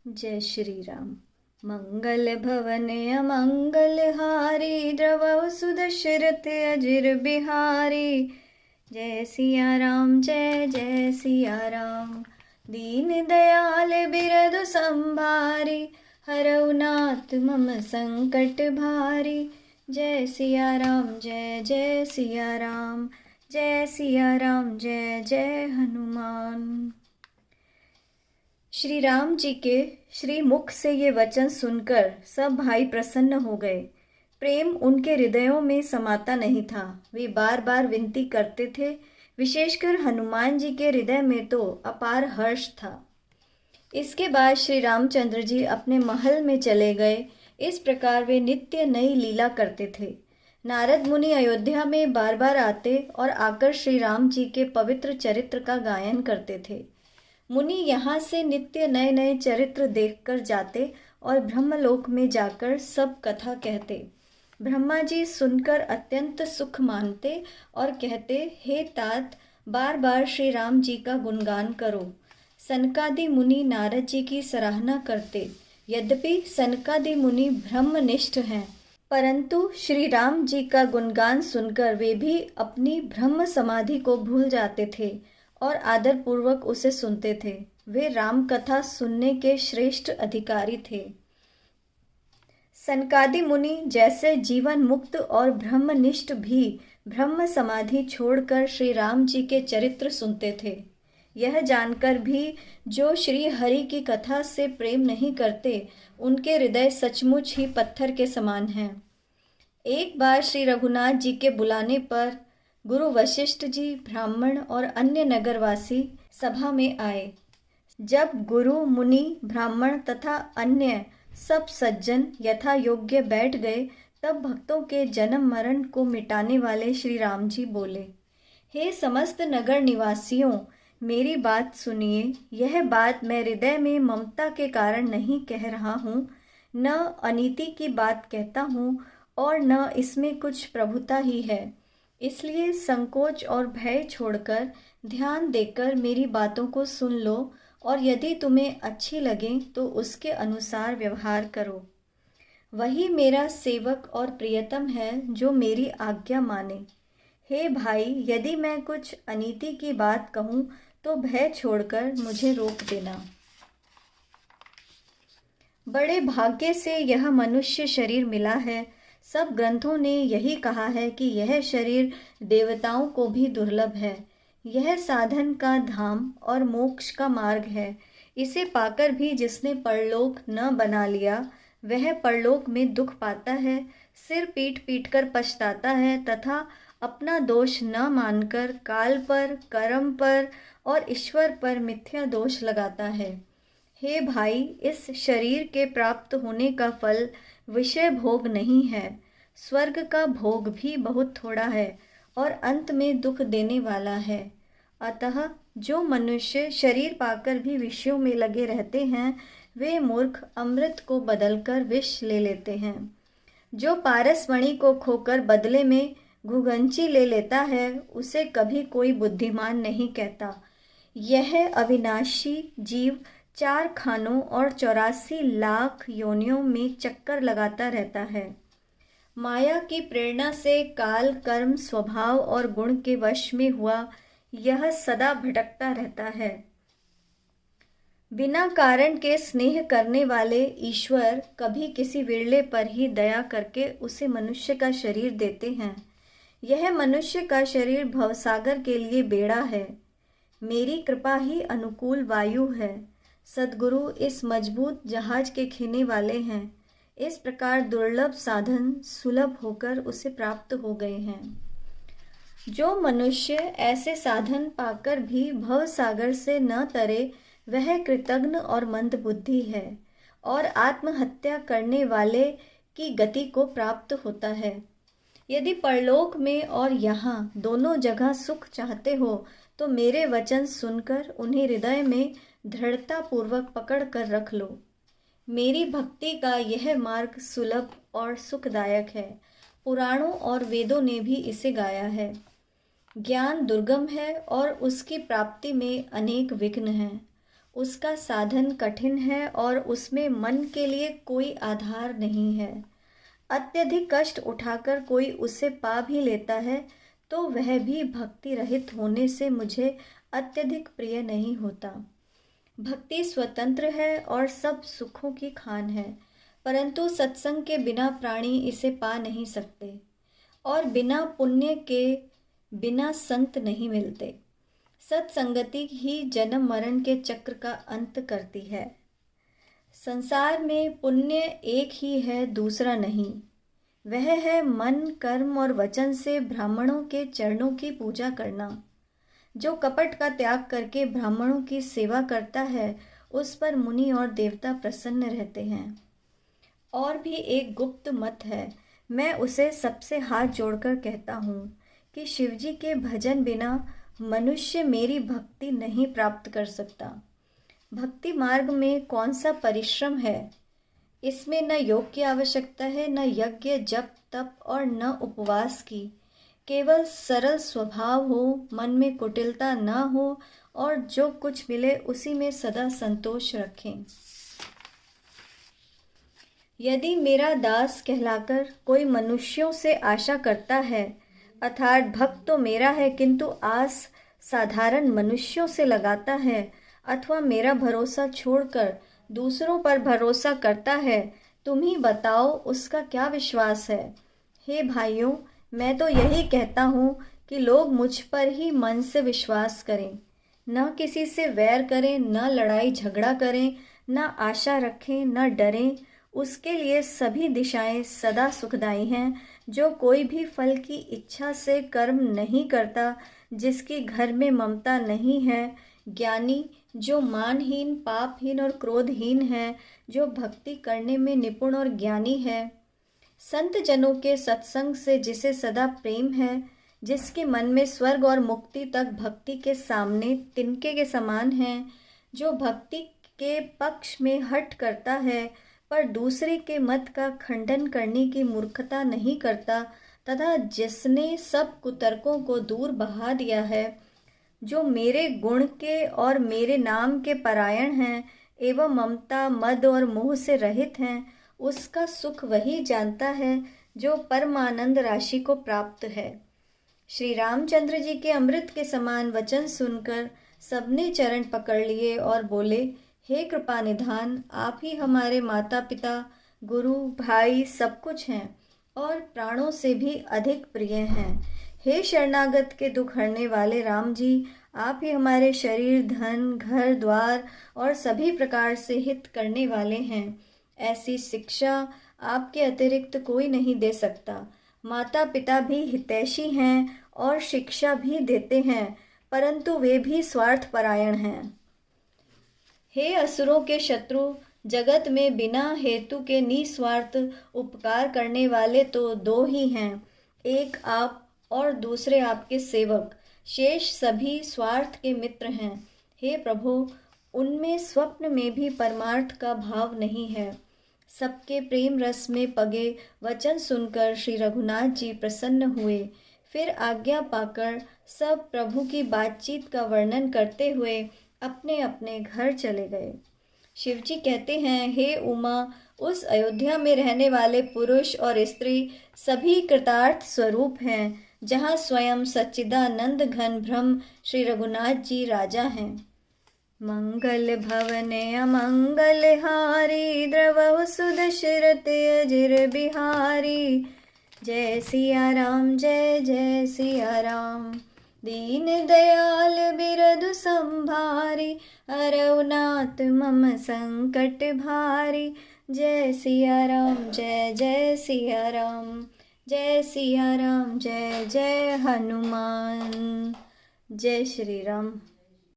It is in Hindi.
जय श्री राम। मंगल भवन अमंगल हारी, द्रवहु सुदशरथ अजिर बिहारी। जय सिया राम जय जय सिया राम, दीन दयाल बिरधु संभारी। हरऊ नाथ मम संकट भारी। जय सिया राम जय जय सिया राम, जय सिया राम जय जय हनुमान। श्री राम जी के श्री मुख से ये वचन सुनकर सब भाई प्रसन्न हो गए। प्रेम उनके हृदयों में समाता नहीं था। वे बार बार विनती करते थे। विशेषकर हनुमान जी के हृदय में तो अपार हर्ष था। इसके बाद श्री रामचंद्र जी अपने महल में चले गए। इस प्रकार वे नित्य नई लीला करते थे। नारद मुनि अयोध्या में बार बार आते और आकर श्री राम जी के पवित्र चरित्र का गायन करते थे। मुनि यहाँ से नित्य नए नए चरित्र देखकर जाते और ब्रह्मलोक में जाकर सब कथा कहते। ब्रह्मा जी सुनकर अत्यंत सुख मानते और कहते, हे तात, बार बार श्री राम जी का गुणगान करो। सनकादि मुनि नारद जी की सराहना करते। यद्यपि सनकादि मुनि ब्रह्मनिष्ठ हैं, परंतु श्री राम जी का गुणगान सुनकर वे भी अपनी ब्रह्म समाधि को भूल जाते थे और आदर पूर्वक उसे सुनते थे। वे राम कथा सुनने के श्रेष्ठ अधिकारी थे। सनकादि मुनि जैसे जीवन मुक्त और ब्रह्मनिष्ठ भी ब्रह्म समाधि छोड़कर श्री राम जी के चरित्र सुनते थे। यह जानकर भी जो श्री हरि की कथा से प्रेम नहीं करते, उनके हृदय सचमुच ही पत्थर के समान हैं। एक बार श्री रघुनाथ जी के बुलाने पर गुरु वशिष्ठ जी, ब्राह्मण और अन्य नगरवासी सभा में आए। जब गुरु, मुनि, ब्राह्मण तथा अन्य सब सज्जन यथा योग्य बैठ गए, तब भक्तों के जन्म मरण को मिटाने वाले श्री राम जी बोले, हे समस्त नगर निवासियों, मेरी बात सुनिए। यह बात मैं हृदय में ममता के कारण नहीं कह रहा हूँ, न अनीति की बात कहता हूँ और न इसमें कुछ प्रभुता ही है। इसलिए संकोच और भय छोड़कर ध्यान देकर मेरी बातों को सुन लो और यदि तुम्हें अच्छी लगे तो उसके अनुसार व्यवहार करो। वही मेरा सेवक और प्रियतम है जो मेरी आज्ञा माने। हे भाई, यदि मैं कुछ अनीति की बात कहूँ तो भय छोड़कर मुझे रोक देना। बड़े भाग्य से यह मनुष्य शरीर मिला है। सब ग्रंथों ने यही कहा है कि यह शरीर देवताओं को भी दुर्लभ है। यह साधन का धाम और मोक्ष का मार्ग है। इसे पाकर भी जिसने परलोक न बना लिया, वह परलोक में दुख पाता है, सिर पीट पीट कर पछताता है तथा अपना दोष न मानकर काल पर, कर्म पर और ईश्वर पर मिथ्या दोष लगाता है। हे भाई, इस शरीर के प्राप्त होने का फल विषय भोग नहीं है। स्वर्ग का भोग भी बहुत थोड़ा है और अंत में दुख देने वाला है। अतः जो मनुष्य शरीर पाकर भी विषयों में लगे रहते हैं, वे मूर्ख अमृत को बदलकर विष ले लेते हैं। जो पारसमणि को खोकर बदले में घुघंची ले लेता है, उसे कभी कोई बुद्धिमान नहीं कहता। यह अविनाशी जीव 4 खानों और 84 लाख योनियों में चक्कर लगाता रहता है। माया की प्रेरणा से काल, कर्म, स्वभाव और गुण के वश में हुआ यह सदा भटकता रहता है। बिना कारण के स्नेह करने वाले ईश्वर कभी किसी विरले पर ही दया करके उसे मनुष्य का शरीर देते हैं। यह मनुष्य का शरीर भवसागर के लिए बेड़ा है। मेरी कृपा ही अनुकूल वायु है। सद्गुरु इस मजबूत जहाज के खेने वाले हैं। इस प्रकार दुर्लभ साधन सुलभ होकर उसे प्राप्त हो गए हैं। जो मनुष्य ऐसे साधन पाकर भी भव सागर से न तरे, वह कृतघ्न और मंदबुद्धि है और आत्महत्या करने वाले की गति को प्राप्त होता है। यदि परलोक में और यहाँ दोनों जगह सुख चाहते हो तो मेरे वचन सुनकर उन्हें हृदय में दृढ़ता पूर्वक पकड़ कर रख लो। मेरी भक्ति का यह मार्ग सुलभ और सुखदायक है। पुराणों और वेदों ने भी इसे गाया है। ज्ञान दुर्गम है और उसकी प्राप्ति में अनेक विघ्न हैं। उसका साधन कठिन है और उसमें मन के लिए कोई आधार नहीं है। अत्यधिक कष्ट उठाकर कोई उसे पा भी लेता है तो वह भी भक्ति रहित होने से मुझे अत्यधिक प्रिय नहीं होता। भक्ति स्वतंत्र है और सब सुखों की खान है, परंतु सत्संग के बिना प्राणी इसे पा नहीं सकते और बिना पुण्य के बिना संत नहीं मिलते। सत्संगति ही जन्म मरण के चक्र का अंत करती है। संसार में पुण्य एक ही है, दूसरा नहीं। वह है मन, कर्म और वचन से ब्राह्मणों के चरणों की पूजा करना। जो कपट का त्याग करके ब्राह्मणों की सेवा करता है उस पर मुनि और देवता प्रसन्न रहते हैं। और भी एक गुप्त मत है, मैं उसे सबसे हाथ जोड़कर कहता हूँ कि शिवजी के भजन बिना मनुष्य मेरी भक्ति नहीं प्राप्त कर सकता। भक्ति मार्ग में कौन सा परिश्रम है? इसमें न योग की आवश्यकता है, न यज्ञ, जप, तप और न उपवास की। केवल सरल स्वभाव हो, मन में कुटिलता न हो और जो कुछ मिले उसी में सदा संतोष रखें। यदि मेरा दास कहलाकर कोई मनुष्यों से आशा करता है, अर्थात भक्त तो मेरा है किंतु आस साधारण मनुष्यों से लगाता है, अथवा मेरा भरोसा छोड़कर दूसरों पर भरोसा करता है, तुम ही बताओ उसका क्या विश्वास है। हे भाइयों, मैं तो यही कहता हूँ कि लोग मुझ पर ही मन से विश्वास करें, न किसी से वैर करें, न लड़ाई झगड़ा करें, न आशा रखें, न डरें। उसके लिए सभी दिशाएं सदा सुखदाई हैं। जो कोई भी फल की इच्छा से कर्म नहीं करता, जिसकी घर में ममता नहीं है, ज्ञानी जो मानहीन, पापहीन और क्रोधहीन है, जो भक्ति करने में निपुण और ज्ञानी है, संत जनों के सत्संग से जिसे सदा प्रेम है, जिसके मन में स्वर्ग और मुक्ति तक भक्ति के सामने तिनके के समान है, जो भक्ति के पक्ष में हठ करता है पर दूसरे के मत का खंडन करने की मूर्खता नहीं करता, तथा जिसने सब कुतर्कों को दूर बहा दिया है, जो मेरे गुण के और मेरे नाम के परायण हैं एवं ममता, मद और मोह से रहित हैं, उसका सुख वही जानता है जो परमानंद राशि को प्राप्त है। श्री रामचंद्र जी के अमृत के समान वचन सुनकर सबने चरण पकड़ लिए और बोले, हे कृपा निधान, आप ही हमारे माता पिता, गुरु, भाई सब कुछ हैं और प्राणों से भी अधिक प्रिय हैं। हे शरणागत के दुख हरने वाले राम जी, आप ही हमारे शरीर, धन, घर द्वार और सभी प्रकार से हित करने वाले हैं। ऐसी शिक्षा आपके अतिरिक्त कोई नहीं दे सकता। माता पिता भी हितैषी हैं और शिक्षा भी देते हैं, परंतु वे भी स्वार्थपरायण हैं। हे असुरों के शत्रु, जगत में बिना हेतु के निस्वार्थ उपकार करने वाले तो दो ही हैं, एक आप और दूसरे आपके सेवक। शेष सभी स्वार्थ के मित्र हैं। हे प्रभु, उनमें स्वप्न में भी परमार्थ का भाव नहीं है। सबके प्रेम रस में पगे वचन सुनकर श्री रघुनाथ जी प्रसन्न हुए। फिर आज्ञा पाकर सब प्रभु की बातचीत का वर्णन करते हुए अपने अपने घर चले गए। शिवजी कहते हैं, हे उमा, उस अयोध्या में रहने वाले पुरुष और स्त्री सभी कृतार्थ स्वरूप हैं, जहाँ स्वयं सच्चिदानंद घन ब्रह्म श्री रघुनाथ जी राजा हैं। मंगल भवन अमंगल हारी, द्रवहु सुदशरथ अजिर बिहारी। जय सिया राम, जय जय सिया राम। दीन दयाल बिरधु संभारी, अरउनाथ मम संकट भारी। जय सिया राम, जय जय सिया राम। जय सिया राम, जय जय हनुमान। जय श्री राम।